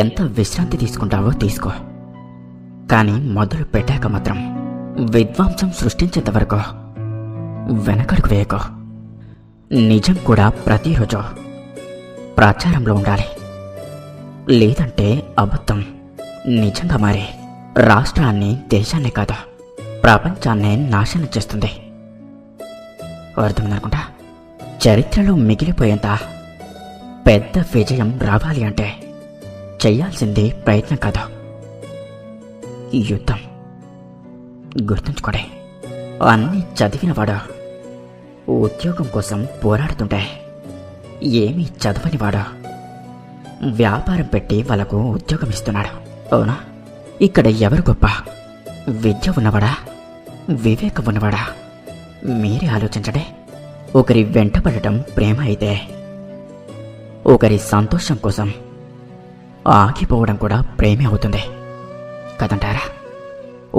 ఎంత విశ్రాంతి తీసుకుంటావో తీసుకో, కానీ మొదలు పెట్టాక మాత్రం విధ్వంసం సృష్టించేంత వరకు వెనకడుగు వేయకో. నిజం కూడా ప్రతిరోజు ప్రచారంలో ఉండాలి, లేదంటే అబద్ధం నిజంగా మారి రాష్ట్రాన్ని, దేశాన్ని కాదు ప్రపంచాన్నే నాశనం చేస్తుంది. అర్థమైందనుకుంటా. చరిత్రలో మిగిలిపోయేంత పెద్ద విజయం రావాలి అంటే చెయ్యాల్సింది ప్రయత్నం కాదు, యుద్ధం. గుర్తుంచుకోండి, అన్నీ చదివినవాడు ఉద్యోగం కోసం పోరాడుతుంటే ఏమీ చదవనివాడు వ్యాపారం పెట్టి వాళ్ళకు ఉద్యోగం ఇస్తున్నాడు. అవునా? ఇక్కడ ఎవరు గొప్ప? విద్య ఉన్నవాడా, వివేకం ఉన్నవాడా? మీరే ఆలోచించండి. ఒకరి వెంటపడటం ప్రేమ అయితే, ఒకరి సంతోషం కోసం ఆగిపోవడం కూడా ప్రేమే అవుతుంది కదంటారా?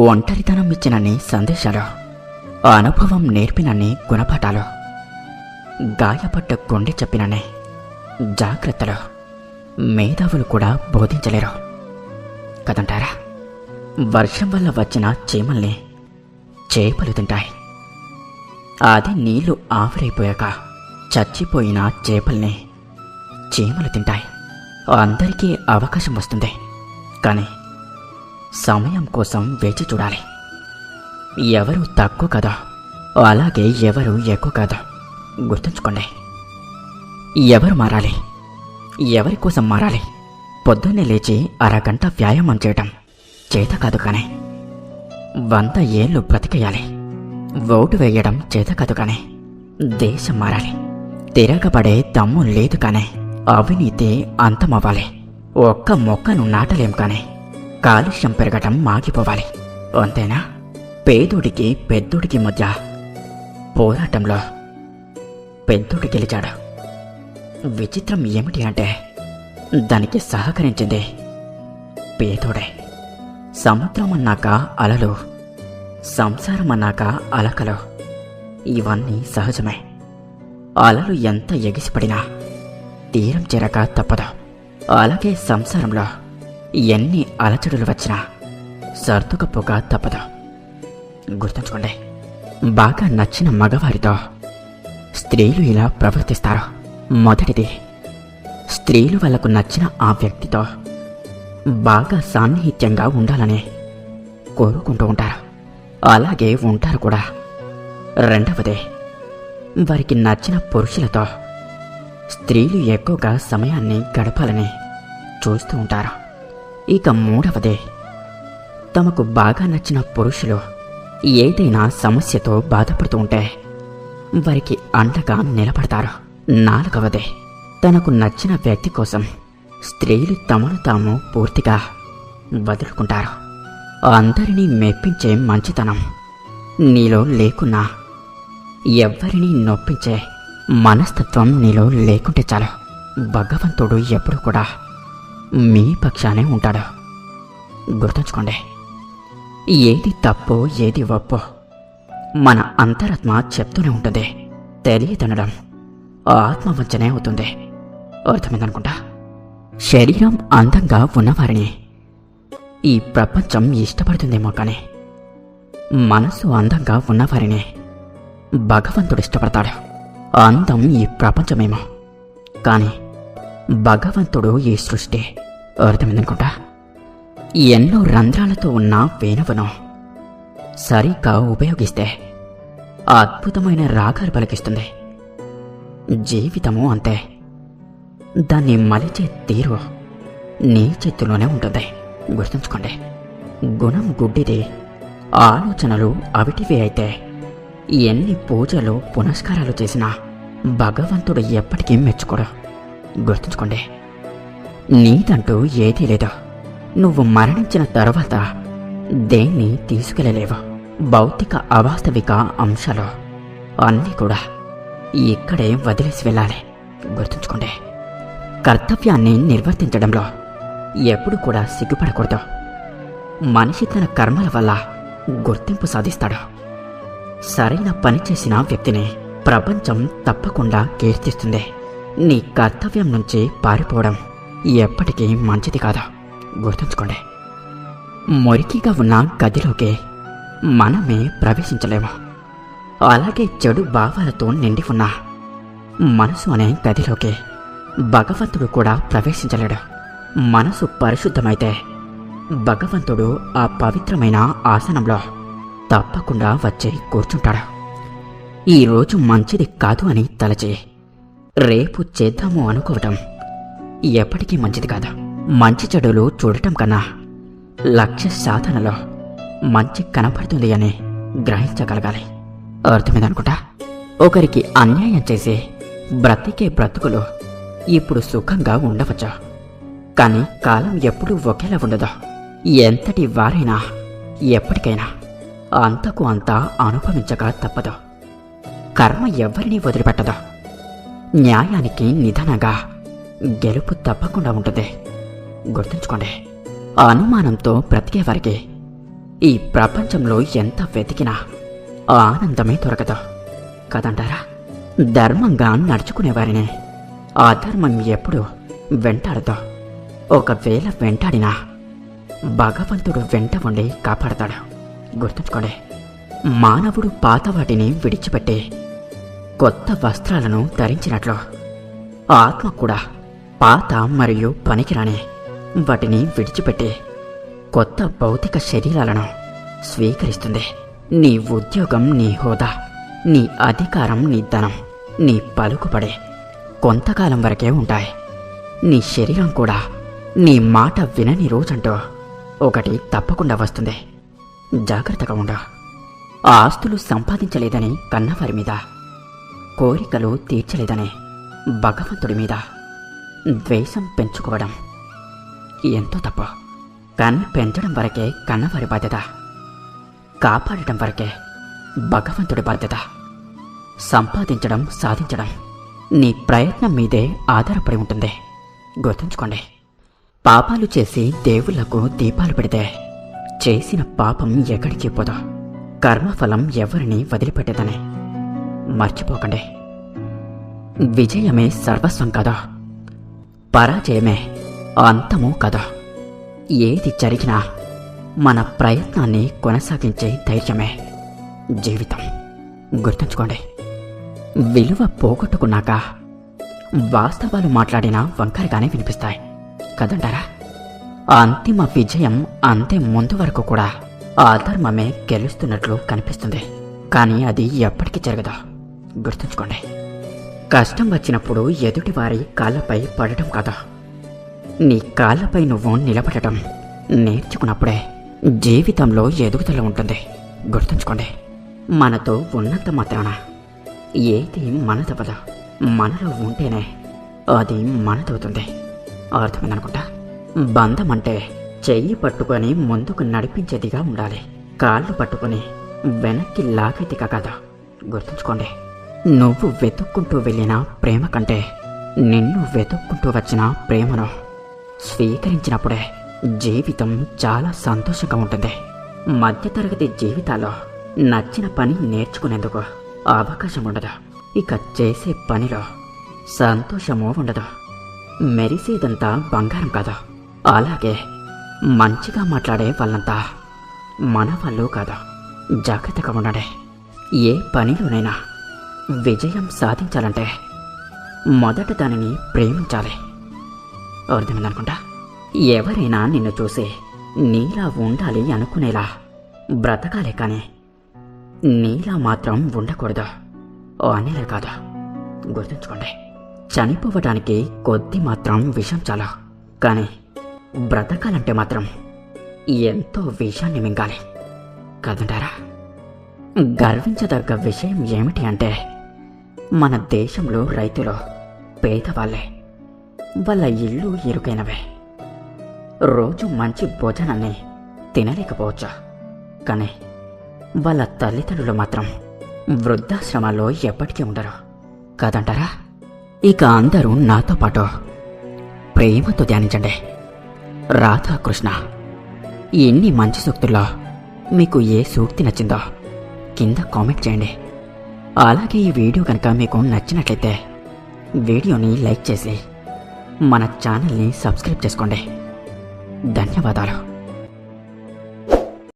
ఒంటరితనం ఇచ్చినన్ని సందేశాలు, అనుభవం నేర్పినన్ని గుణపాఠాలు, గాయపడ్డ గుండె చెప్పినన్ని జాగ్రత్తలు మేధావులు కూడా బోధించలేరు కదంటారా? వర్షం వల్ల వచ్చిన చీమల్ని చేపలు తింటాయి. అదే నీళ్లు ఆవిరైపోయాక చచ్చిపోయిన చేపల్ని చీమలు తింటాయి. అందరికీ అవకాశం వస్తుంది, కానీ సమయం కోసం వేచి చూడాలి. ఎవరు తక్కువ కాదు, అలాగే ఎవరు ఎక్కువ కాదు. గుర్తుంచుకోండి. ఎవరు మారాలి, ఎవరి కోసం మారాలి? పొద్దున్నే లేచి అరగంట వ్యాయామం చేయటం చేత కాదు, కానీ 100 ఏళ్ళు బ్రతికేయాలి. ఓటు వేయడం చేత కాదు, కానీ దేశం మారాలి. తిరగబడే దమ్ము లేదు, కానీ అవినీతి అంతమవ్వాలి. ఒక్క మొక్కను నాటలేం, కానీ కాలుష్యం పెరగటం ఆగిపోవాలి. అంతేనా? పేదోడికి పెద్దోడికి మధ్య పోరాటంలో పెద్దోడు గెలిచాడు. విచిత్రం ఏమిటి అంటే దానికి సహకరించింది పేదోడే. సముద్రం అన్నాక అలలు, సంసారం అన్నాక అలకలు, ఇవన్నీ సహజమే. అలలు ఎంత ఎగిసిపడినా తీరం చేరక తప్పదు. అలాగే సంసారంలో ఎన్ని అలచడులు వచ్చినా సర్దుకపోక తప్పదు. గుర్తుంచుకోండి. బాగా నచ్చిన మగవారితో స్త్రీలు ఇలా ప్రవర్తిస్తారు. మొదటిది, స్త్రీలు వాళ్లకు నచ్చిన ఆ వ్యక్తితో బాగా సాన్నిహిత్యంగా ఉండాలని కోరుకుంటూ ఉంటారు, అలాగే ఉంటారు కూడా. రెండవది, వారికి నచ్చిన పురుషులతో స్త్రీలు ఎక్కువగా సమయాన్ని గడపాలని చూస్తూ ఉంటారు. ఇక మూడవది, తమకు బాగా నచ్చిన పురుషులు ఏదైనా సమస్యతో బాధపడుతూ ఉంటే వారికి అండగా నిలబడతారు. నాలుగవది, తనకు నచ్చిన వ్యక్తి కోసం స్త్రీలు తమను తాము పూర్తిగా వదులుకుంటారు. అందరినీ మెప్పించే మంచితనం నీలో లేకున్నా, ఎవ్వరినీ నొప్పించే మనస్తత్వం నీలో లేకుంటే చాలు. భగవంతుడు ఎప్పుడు కూడా మీ పక్షానే ఉంటాడు. గుర్తుంచుకోండి. ఏది తప్పో ఏది ఒప్పో మన అంతరాత్మ చెప్తూనే ఉంటుంది. తెలియదనడం ఆత్మవంచనే అవుతుంది. అర్థమైందనుకుంటా. శరీరం అందంగా ఉన్నవారిని ఈ ప్రపంచం ఇష్టపడుతుందేమో, కానీ మనసు అందంగా ఉన్నవారిని భగవంతుడు ఇష్టపడతాడు. అందం ఈ ప్రపంచమేమో, కానీ భగవంతుడు ఈ సృష్టి. అర్థమైందనుకుంటా. ఎన్నో రంధ్రాలతో ఉన్న వేణువును సరిగ్గా ఉపయోగిస్తే అద్భుతమైన రాగాలు పలికిస్తుంది. జీవితము అంతే. దాన్ని మలిచే తీరు నీ చేతిలోనే ఉంటుంది. గుర్తుంచుకోండి. గుణం గుడ్డిది, ఆలోచనలు అవిటివి అయితే ఎన్ని పూజలు పునస్కారాలు చేసినా భగవంతుడు ఎప్పటికీ మెచ్చుకోడు. గుర్తుంచుకోండి. నీదంటూ ఏదీ లేదు. నువ్వు మరణించిన తర్వాత దేన్ని తీసుకెళ్ళలేవు. భౌతిక అవాస్తవిక అంశాలు అన్నీ కూడా ఇక్కడే వదిలేసి వెళ్ళాలి. గుర్తుంచుకోండి. కర్తవ్యాన్ని నిర్వర్తించడంలో ఎప్పుడు కూడా సిగ్గుపడకూడదు. మనిషి తన కర్మల వల్ల గుర్తింపు సాధిస్తాడు. సరైన పని చేసిన వ్యక్తిని ప్రపంచం తప్పకుండా కీర్తిస్తుంది. నీ కర్తవ్యం నుంచి పారిపోవడం ఎప్పటికీ మంచిది కాదు, గుర్తుంచుకోండి. మురికిగా ఉన్న గదిలోకి మనమే ప్రవేశించలేము. అలాగే చెడు భావాలతో నిండి ఉన్న మనసు అనే గదిలోకి భగవంతుడు కూడా ప్రవేశించలేడు. మనసు పరిశుద్ధమైతే భగవంతుడు ఆ పవిత్రమైన ఆసనంలో తప్పకుండా వచ్చి కూర్చుంటాడు. ఈరోజు మంచిది కాదు అని తలచి రేపు చేద్దాము అనుకోవటం ఎప్పటికీ మంచిది కాదు. మంచి చెడులు చూడటం కన్నా లక్ష్య సాధనలో మంచి కనపడుతుంది అని గ్రహించగలగాలి. అర్థమైందనుకుంటా. ఒకరికి అన్యాయం చేసి బ్రతికే బ్రతుకులు ఇప్పుడు సుఖంగా ఉండవచ్చు, కానీ కాలం ఎప్పుడూ ఒకేలా ఉండదు. ఎంతటి వారైనా ఎప్పటికైనా అంతకు అంతా అనుభవించక తప్పదు. కర్మ ఎవ్వరినీ వదిలిపెట్టదు. న్యాయానికి నిదానంగా గెలుపు తప్పకుండా ఉంటుంది, గుర్తుంచుకోండి. అనుమానంతో బ్రతికేవారికి ఈ ప్రపంచంలో ఎంత వెతికినా ఆనందమే దొరకదు కదంటారా. ధర్మంగా నడుచుకునేవారిని అధర్మం ఎప్పుడు వెంటాడదు. ఒకవేళ వెంటాడినా భగవంతుడు వెంట ఉండి కాపాడతాడు, గుర్తుంచుకోండి. మానవుడు పాత వాటిని విడిచిపెట్టి కొత్త వస్త్రాలను ధరించినట్లు ఆత్మ కూడా పాత మరియు పనికిరాని వాటిని విడిచిపెట్టి కొత్త భౌతిక శరీరాలను స్వీకరిస్తుంది. నీ ఉద్యోగం, నీ హోదా, నీ అధికారం, నీ ధనం, నీ పలుకుబడి కొంతకాలం వరకే ఉంటాయి. నీ శరీరం కూడా నీ మాట వినని రోజంటూ ఒకటి తప్పకుండా వస్తుంది. జాగ్రత్తగా ఉండు. ఆస్తులు సంపాదించలేదని కన్నవారి మీద, కోరికలు తీర్చలేదని భగవంతుడి మీద ద్వేషం పెంచుకోవడం ఎంతో తప్పు. కానీ పెంచడం వరకే కన్నవారి బాధ్యత, కాపాడటం వరకే భగవంతుడి బాధ్యత. సంపాదించడం, సాధించడం నీ ప్రయత్నం మీదే ఆధారపడి ఉంటుంది, గుర్తుంచుకోండి. పాపాలు చేసి దేవుళ్లకు దీపాలు పెడితే చేసిన పాపం ఎక్కడికి పోదు. కర్మఫలం ఎవరిని వదిలిపెట్టేదని మర్చిపోకండి. విజయమే సర్వస్వం కదా, పరాజయమే అంతమూ కదా. ఏది జరిగినా మన ప్రయత్నాన్ని కొనసాగించే ధైర్యమే జీవితం, గుర్తుంచుకోండి. విలువ పోగొట్టుకున్నాక వాస్తవాలు మాట్లాడినా వంకరగానే వినిపిస్తాయి కదంటారా. అంతిమ విజయం అంతే ముందు వరకు కూడా అధర్మమే గెలుస్తున్నట్లు కనిపిస్తుంది, కానీ అది ఎప్పటికీ జరగదు, గుర్తుంచుకోండి. కష్టం వచ్చినప్పుడు ఎదుటివారి కాళ్ళపై పడటం కాదు, నీ కాళ్ళపై నువ్వు నిలబడటం నేర్చుకున్నప్పుడే జీవితంలో ఎదుగుదల ఉంటుంది, గుర్తుంచుకోండి. మనతో ఉన్నంత మాత్రాన ఏది మనదవదు. మనలో ఉంటేనే అది మనదవుతుంది, అర్థమైందనుకుంటా. బంధం అంటే చెయ్యి పట్టుకొని ముందుకు నడిపించేదిగా ఉండాలి, కాళ్ళు పట్టుకొని వెనక్కి లాగేదిగా కాదు, గుర్తుంచుకోండి. నువ్వు వెతుక్కుంటూ వెళ్ళిన ప్రేమ కంటే నిన్ను వెతుక్కుంటూ వచ్చిన ప్రేమను స్వీకరించినప్పుడే జీవితం చాలా సంతోషంగా ఉంటుంది. మధ్యతరగతి జీవితాల్లో నచ్చిన పని నేర్చుకునేందుకు అవకాశం ఉండదు. ఇక చేసే పనిలో సంతోషమూ ఉండదు. మెరిసేదంతా బంగారం కాదు, అలాగే మంచిగా మాట్లాడే వాళ్ళంతా మన వాళ్ళు కాదు. జాగ్రత్తగా ఉండండి. ఏ పనిలోనైనా విజయం సాధించాలంటే మొదట దానిని ప్రేమించాలి, అర్థమైందనుకుంటా. ఎవరైనా నిన్ను చూసి నీలా ఉండాలి అనుకునేలా బ్రతకాలే, కానీ నీలా మాత్రం ఉండకూడదు అనేలా కాదు, గుర్తుంచుకోండి. చనిపోవటానికి కొద్ది మాత్రం విషం చాలు, కానీ బ్రతకాలంటే మాత్రం ఎంతో విషాన్ని మింగాలి కదంటారా. గర్వించదగ్గ విషయం ఏమిటి అంటే మన దేశంలో రైతులు పేదవాళ్ళే, వాళ్ళ ఇళ్ళు ఇరుకైనవే. రోజు మంచి భోజనాన్ని తినలేకపోవచ్చు, కానీ వాళ్ళ తల్లిదండ్రులు మాత్రం వృద్ధాశ్రమాల్లో ఎప్పటికీ ఉండరు కాదంటారా. ఇక అందరూ నాతో పాటు ప్రేమతో ధ్యానించండి. రాధాకృష్ణ. ఎన్ని మంచి సూక్తుల్లో మీకు ఏ సూక్తి నచ్చిందో కింద కామెంట్ చేయండి. అలాగే ఈ వీడియో కనుక మీకు నచ్చినట్లయితే వీడియోని లైక్ చేసి మన ఛానల్ని సబ్స్క్రైబ్ చేసుకోండి. ధన్యవాదాలు.